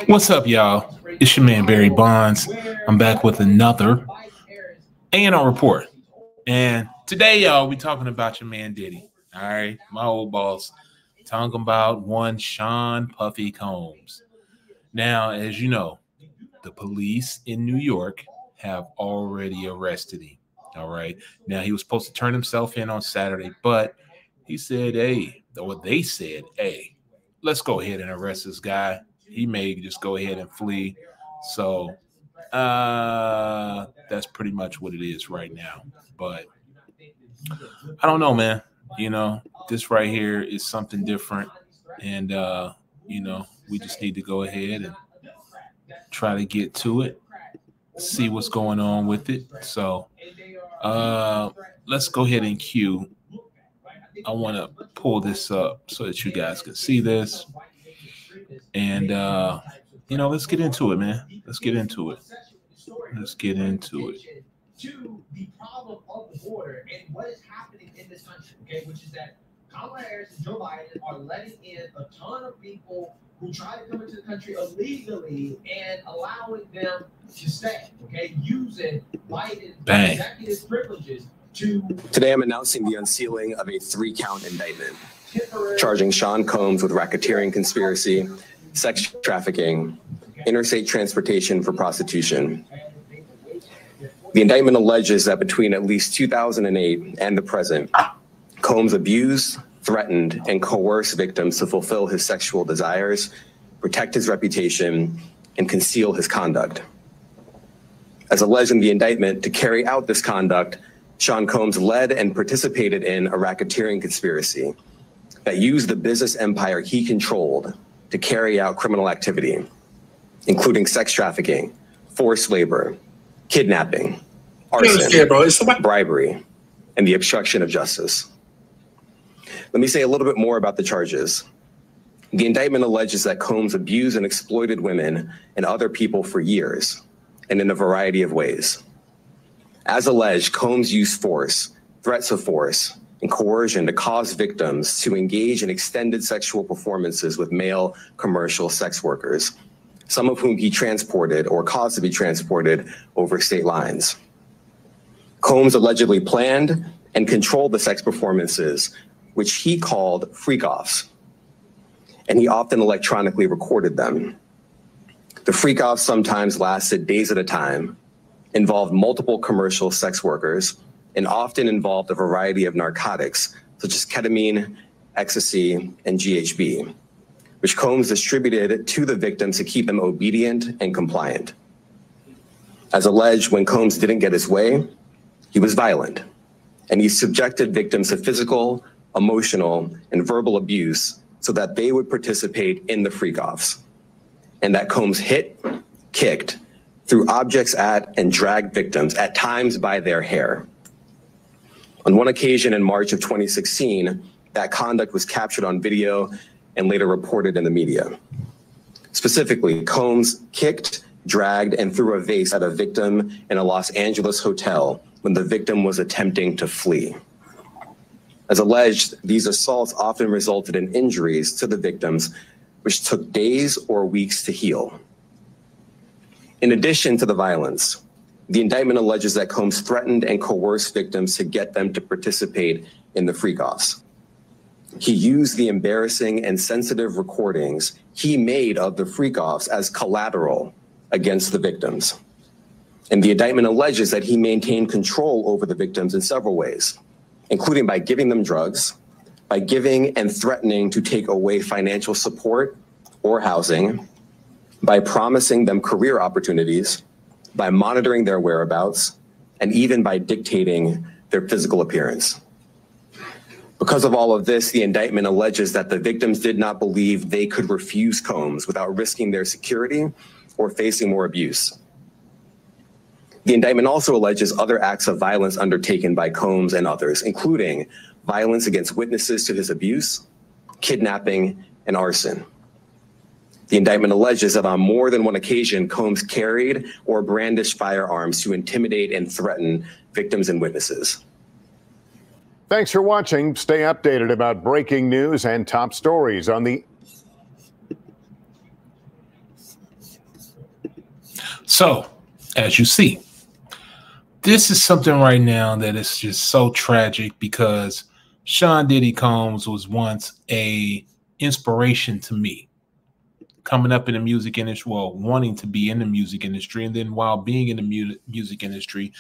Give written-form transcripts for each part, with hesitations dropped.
What's up, y'all? It's your man, BBondz. I'm back with another A&R Report. And today, y'all, we talking about your man, Diddy. All right, my old boss. Talking about one Sean Puffy Combs. Now, as you know, the police in New York have already arrested him. All right. Now, he was supposed to turn himself in on Saturday, but he said, hey, or they said, hey, let's go ahead and arrest this guy. He may just go ahead and flee. So that's pretty much what it is right now. But I don't know, man. You know, this right here is something different. And, you know, we just need to go ahead and try to get to it, see what's going on with it. So let's go ahead and cue. I want to pull this up so that you guys can see this. And, you know, let's get into it, man. Let's get into it. Let's get into it. To the problem of the border and what is happening in this country, okay, which is that Kamala Harris and Joe Biden are letting in a ton of people who try to come into the country illegally and allowing them to stay, okay, using Biden's executive privileges to... Today I'm announcing the unsealing of a 3-count indictment, charging Sean Combs with racketeering conspiracy, sex trafficking, interstate transportation for prostitution. The indictment alleges that between at least 2008 and the present, Combs abused, threatened, and coerced victims to fulfill his sexual desires, protect his reputation, and conceal his conduct. As alleged in the indictment, to carry out this conduct, Sean Combs led and participated in a racketeering conspiracy that used the business empire he controlled to carry out criminal activity, including sex trafficking, forced labor, kidnapping, arson, bribery, and the obstruction of justice. Let me say a little bit more about the charges. The indictment alleges that Combs abused and exploited women and other people for years, and in a variety of ways. As alleged, Combs used force, threats of force, and coercion to cause victims to engage in extended sexual performances with male commercial sex workers, some of whom he transported or caused to be transported over state lines. Combs allegedly planned and controlled the sex performances, which he called freak-offs, and he often electronically recorded them. The freak-offs sometimes lasted days at a time, involved multiple commercial sex workers, and often involved a variety of narcotics, such as ketamine, ecstasy, and GHB, which Combs distributed to the victims to keep them obedient and compliant. As alleged, when Combs didn't get his way, he was violent, and he subjected victims to physical, emotional, and verbal abuse so that they would participate in the freak-offs, and that Combs hit, kicked, threw objects at, and dragged victims, at times by their hair. On one occasion in March of 2016, that conduct was captured on video and later reported in the media. Specifically, Combs kicked, dragged, and threw a vase at a victim in a Los Angeles hotel when the victim was attempting to flee. As alleged, these assaults often resulted in injuries to the victims, which took days or weeks to heal. In addition to the violence, the indictment alleges that Combs threatened and coerced victims to get them to participate in the freak-offs. He used the embarrassing and sensitive recordings he made of the freak-offs as collateral against the victims. And the indictment alleges that he maintained control over the victims in several ways, including by giving them drugs, by giving and threatening to take away financial support or housing, by promising them career opportunities, by monitoring their whereabouts, and even by dictating their physical appearance. Because of all of this, the indictment alleges that the victims did not believe they could refuse Combs without risking their security or facing more abuse. The indictment also alleges other acts of violence undertaken by Combs and others, including violence against witnesses to his abuse, kidnapping, and arson. The indictment alleges that on more than one occasion, Combs carried or brandished firearms to intimidate and threaten victims and witnesses. Thanks for watching. Stay updated about breaking news and top stories on the So, as you see, this is something right now that is just so tragic because Sean Diddy Combs was once a inspiration to me. Coming up in the music industry, well, wanting to be in the music industry, and then while being in the music industry,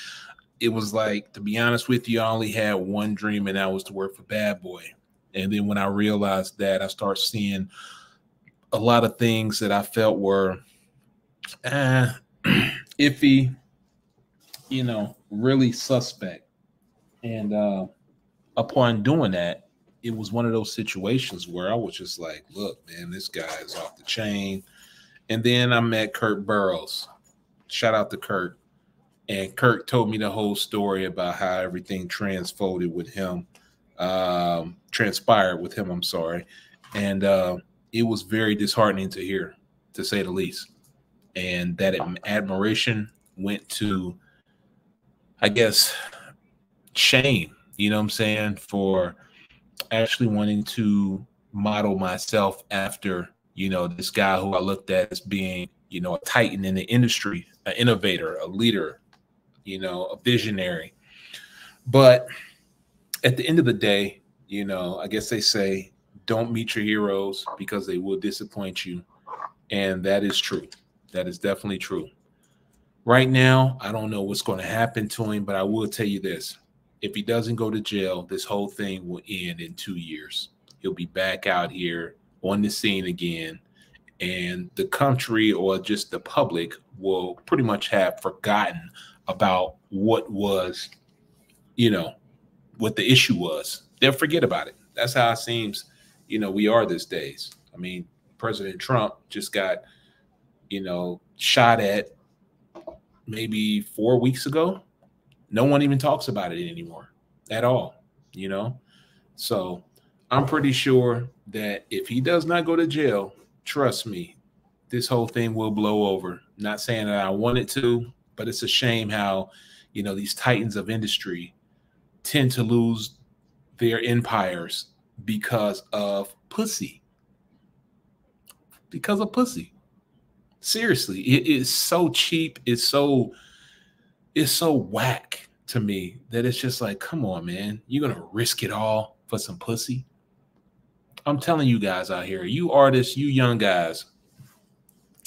it was like, to be honest with you, I only had one dream, and that was to work for Bad Boy. And then when I realized that, I started seeing a lot of things that I felt were iffy, you know, really suspect. And upon doing that, it was one of those situations where I was just like, look, man, this guy is off the chain. And then I met Kurt Burrows. Shout out to Kurt. And Kurt told me the whole story about how everything transpired with him. I'm sorry. And it was very disheartening to hear, to say the least. And that admiration went to, I guess, shame, you know what I'm saying, for actually wanting to model myself after, you know, this guy who I looked at as being, you know, a titan in the industry, an innovator, a leader, you know, a visionary. But at the end of the day, you know, I guess they say, don't meet your heroes because they will disappoint you. And that is true. That is definitely true. Right now, I don't know what's going to happen to him, but I will tell you this. If he doesn't go to jail, this whole thing will end in 2 years. He'll be back out here on the scene again, and the country, or just the public, will pretty much have forgotten about what was, you know, what the issue was. They'll forget about it. That's how it seems, you know, we are these days. I mean, President Trump just got, you know, shot at maybe 4 weeks ago. No one even talks about it anymore at all, you know? So I'm pretty sure that if he does not go to jail, trust me, this whole thing will blow over. Not saying that I want it to, but it's a shame how, you know, these titans of industry tend to lose their empires because of pussy. Because of pussy. Seriously, it is so cheap. It's so whack to me that it's just like, come on, man. You're going to risk it all for some pussy? I'm telling you guys out here, you artists, you young guys,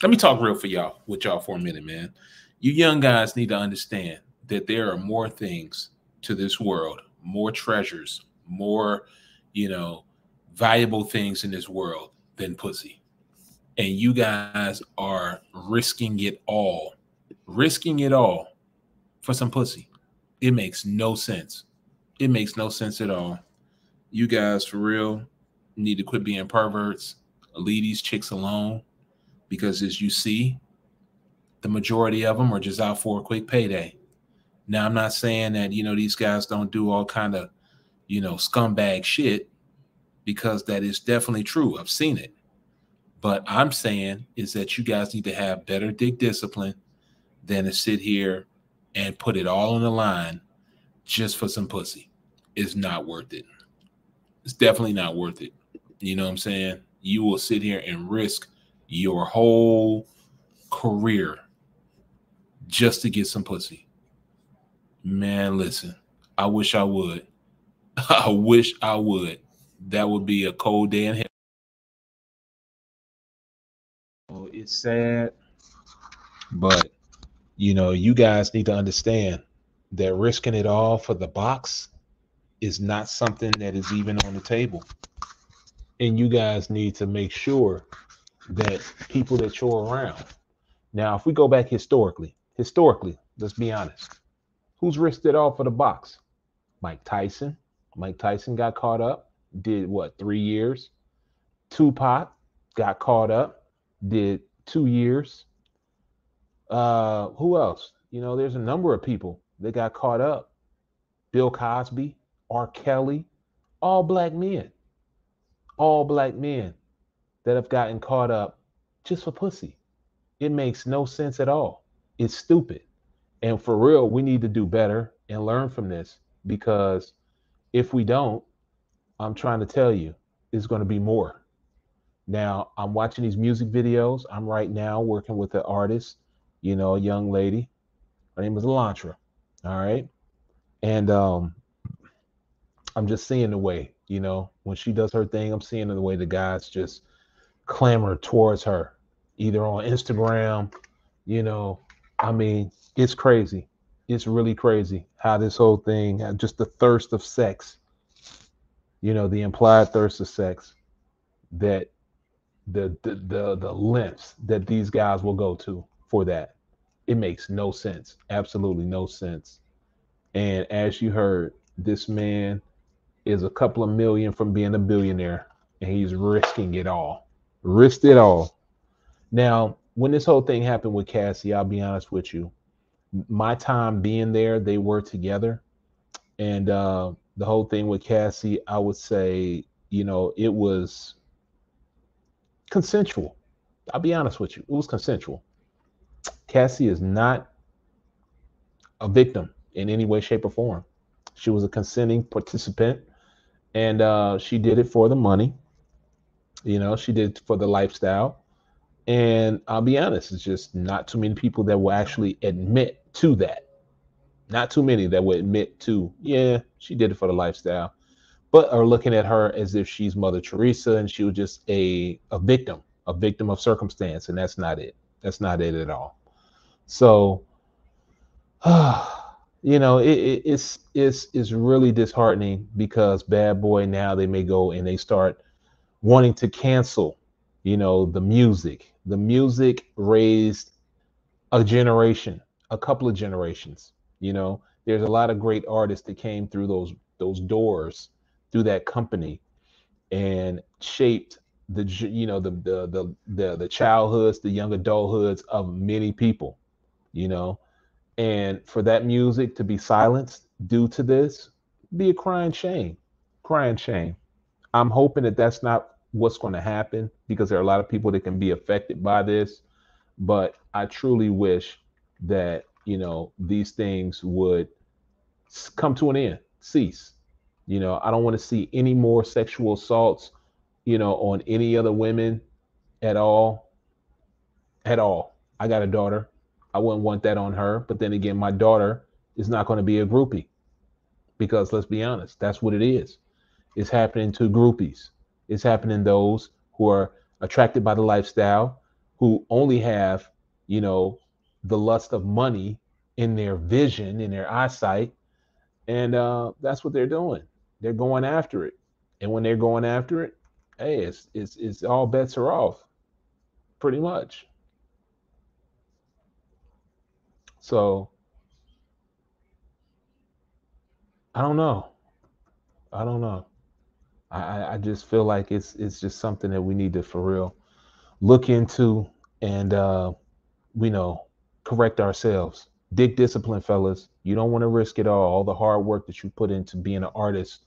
let me talk real with y'all for a minute, man. You young guys need to understand that there are more things to this world, more treasures, more, you know, valuable things in this world than pussy. And you guys are risking it all for some pussy. It makes no sense. It makes no sense at all. You guys, for real, need to quit being perverts. Leave these chicks alone, because as you see, the majority of them are just out for a quick payday. Now, I'm not saying that, you know, these guys don't do all kind of, you know, scumbag shit, because that is definitely true. I've seen it. But I'm saying is that you guys need to have better dick discipline than to sit here and put it all on the line just for some pussy. It's not worth it. It's definitely not worth it. You know what I'm saying? You will sit here and risk your whole career just to get some pussy. Man, listen, I wish I would. I wish I would. That would be a cold day in hell. Oh, it's sad, but you know, you guys need to understand that risking it all for the box is not something that is even on the table. And you guys need to make sure that people that you're around. Now, if we go back historically, let's be honest. Who's risked it all for the box? Mike Tyson. Mike Tyson got caught up, did what, 3 years? Tupac got caught up, did 2 years. Who else? You know, there's a number of people that got caught up. Bill Cosby, R. Kelly, all black men that have gotten caught up just for pussy. It makes no sense at all. It's stupid. And for real, we need to do better and learn from this, because if we don't, I'm trying to tell you, it's going to be more. Now, I'm watching these music videos. I'm right now working with an artist you know, a young lady. Her name is Elantra. All right. And I'm just seeing the way, you know, when she does her thing, I'm seeing the way the guys just clamor towards her, either on Instagram, you know. I mean, it's crazy. It's really crazy how this whole thing, just the thirst of sex, you know, the implied thirst of sex, that the lengths that these guys will go to for that. It makes no sense. Absolutely no sense. And as you heard, this man is a couple of million from being a billionaire, and he's risking it all. Risked it all. Now, when this whole thing happened with Cassie, I'll be honest with you. My time being there, they were together. And the whole thing with Cassie, I would say, you know, it was consensual. I'll be honest with you. It was consensual. Cassie is not a victim in any way, shape, or form. She was a consenting participant, and she did it for the money. You know, she did it for the lifestyle. And I'll be honest, it's just not too many people that will actually admit to that. Not too many that would admit to, yeah, she did it for the lifestyle, but are looking at her as if she's Mother Teresa and she was just a victim of circumstance. And that's not it. That's not it at all. So, you know, it's really disheartening, because Bad Boy, now they may go and they start wanting to cancel, you know, the music. The music raised a generation, a couple of generations. You know, there's a lot of great artists that came through those doors, through that company, and shaped the, you know, the childhoods, the young adulthoods of many people. You know, and for that music to be silenced due to this, be a crying shame. Crying shame. I'm hoping that that's not what's going to happen, because there are a lot of people that can be affected by this. But I truly wish that, you know, these things would come to an end, cease. You know, I don't want to see any more sexual assaults, you know, on any other women at all. At all. I got a daughter. I wouldn't want that on her. But then again, my daughter is not going to be a groupie, because let's be honest, that's what it is. It's happening to groupies. It's happening those who are attracted by the lifestyle, who only have, you know, the lust of money in their vision, in their eyesight. And that's what they're doing. They're going after it. And when they're going after it, hey, it's all bets are off, pretty much. So I don't know. I don't know. I just feel like it's just something that we need to, for real, look into, and we know, correct ourselves. Dig discipline, fellas. You don't want to risk it all the hard work that you put into being an artist,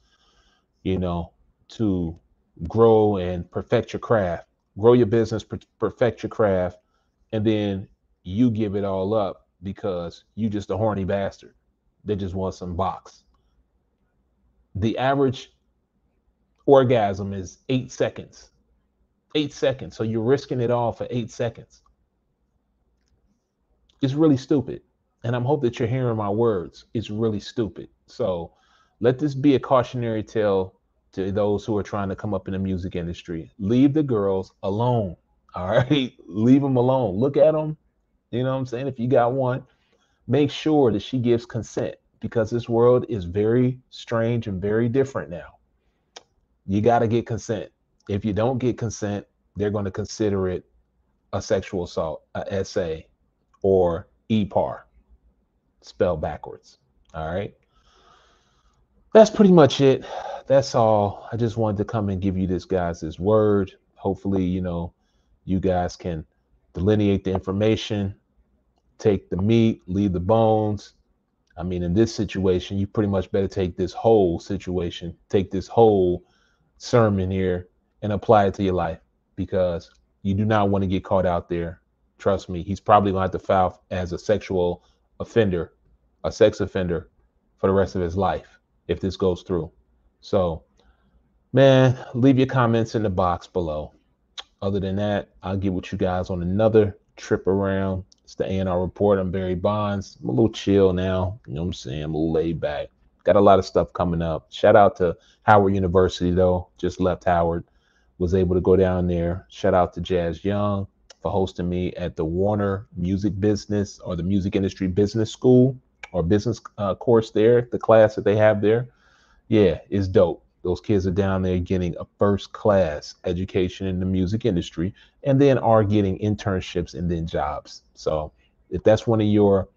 you know, to grow and perfect your craft, grow your business, perfect your craft, and then you give it all up because you just a horny bastard that just wants some box. The average orgasm is 8 seconds. 8 seconds. So you're risking it all for 8 seconds. It's really stupid. And I'm hoping that you're hearing my words. It's really stupid. So let this be a cautionary tale to those who are trying to come up in the music industry. Leave the girls alone. All right. Leave them alone. Look at them. You know what I'm saying? If you got one, make sure that she gives consent, because this world is very strange and very different now. You got to get consent. If you don't get consent, they're going to consider it a sexual assault, a SA, or EPAR, spelled backwards. All right. That's pretty much it. That's all. I just wanted to come and give you this guys' word. Hopefully, you know, you guys can delineate the information, take the meat, leave the bones. I mean, in this situation, you pretty much better take this whole situation, take this whole sermon here and apply it to your life, because you do not want to get caught out there. Trust me, he's probably going to have to file as a sexual offender, a sex offender, for the rest of his life if this goes through. So, man, leave your comments in the box below. Other than that, I'll get with you guys on another trip around. It's the A&R Report. I'm BBondz. I'm a little chill now. You know what I'm saying? I'm a little laid back. Got a lot of stuff coming up. Shout out to Howard University, though. Just left Howard. Was able to go down there. Shout out to Jazz Young for hosting me at the Warner Music Business or the Music Industry Business School or business course there, the class that they have there. Yeah, it's dope. Those kids are down there getting a first class education in the music industry and then are getting internships and then jobs. So if that's one of your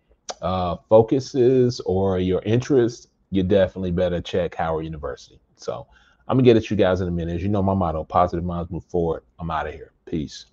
focuses or your interests, you definitely better check Howard University. So I'm gonna get at you guys in a minute. As you know my motto, positive minds move forward. I'm out of here. Peace.